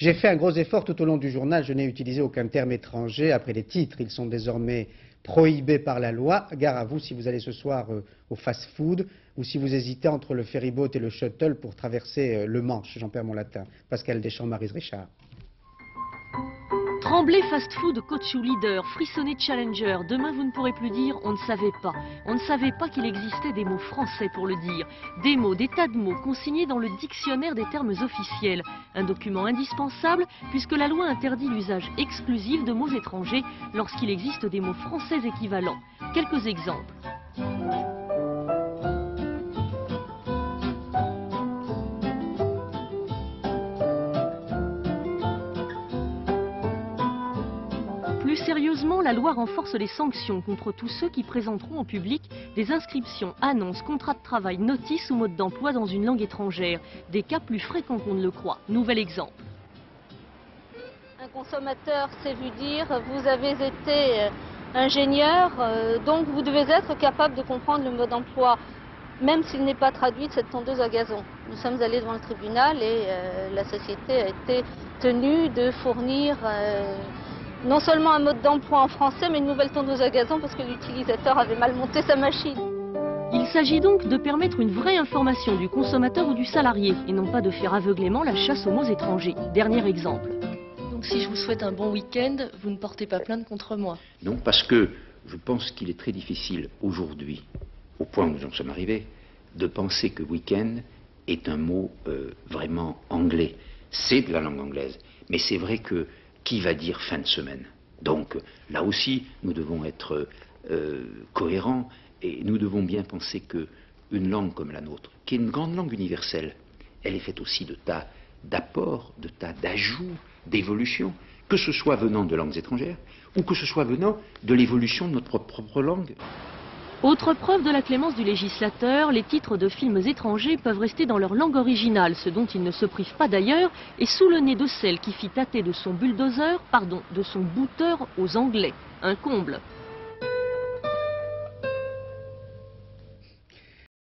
J'ai fait un gros effort tout au long du journal, je n'ai utilisé aucun terme étranger. Après les titres, ils sont désormais prohibés par la loi. Gare à vous si vous allez ce soir au fast-food ou si vous hésitez entre le ferryboat et le shuttle pour traverser le Manche. J'en perds mon latin. Pascal Deschamps, Maryse Richard. Tremblay Fast Food, coach ou leader, frissonnez Challenger. Demain, vous ne pourrez plus dire « on ne savait pas ». On ne savait pas qu'il existait des mots français pour le dire. Des mots, des tas de mots consignés dans le dictionnaire des termes officiels. Un document indispensable puisque la loi interdit l'usage exclusif de mots étrangers lorsqu'il existe des mots français équivalents. Quelques exemples. Plus sérieusement, la loi renforce les sanctions contre tous ceux qui présenteront en public des inscriptions, annonces, contrats de travail, notices ou modes d'emploi dans une langue étrangère. Des cas plus fréquents qu'on ne le croit. Nouvel exemple. Un consommateur s'est vu dire « vous avez été ingénieur, donc vous devez être capable de comprendre le mode d'emploi ». Même s'il n'est pas traduit de cette tondeuse à gazon. Nous sommes allés devant le tribunal et la société a été tenue de fournir non seulement un mode d'emploi en français, mais une nouvelle tondeuse à gazon parce que l'utilisateur avait mal monté sa machine. Il s'agit donc de permettre une vraie information du consommateur ou du salarié, et non pas de faire aveuglément la chasse aux mots étrangers. Dernier exemple. Donc si je vous souhaite un bon week-end, vous ne portez pas plainte contre moi? Non, parce que je pense qu'il est très difficile aujourd'hui, au point où nous en sommes arrivés, de penser que week-end est un mot vraiment anglais. C'est de la langue anglaise, mais c'est vrai que qui va dire fin de semaine? Donc là aussi, nous devons être cohérents et nous devons bien penser qu'une langue comme la nôtre, qui est une grande langue universelle, elle est faite aussi de tas d'apports, de tas d'ajouts, d'évolutions, que ce soit venant de langues étrangères ou que ce soit venant de l'évolution de notre propre langue. Autre preuve de la clémence du législateur, les titres de films étrangers peuvent rester dans leur langue originale, ce dont ils ne se privent pas d'ailleurs, et sous le nez de celle qui fit tâter de son bulldozer, de son booter aux Anglais. Un comble.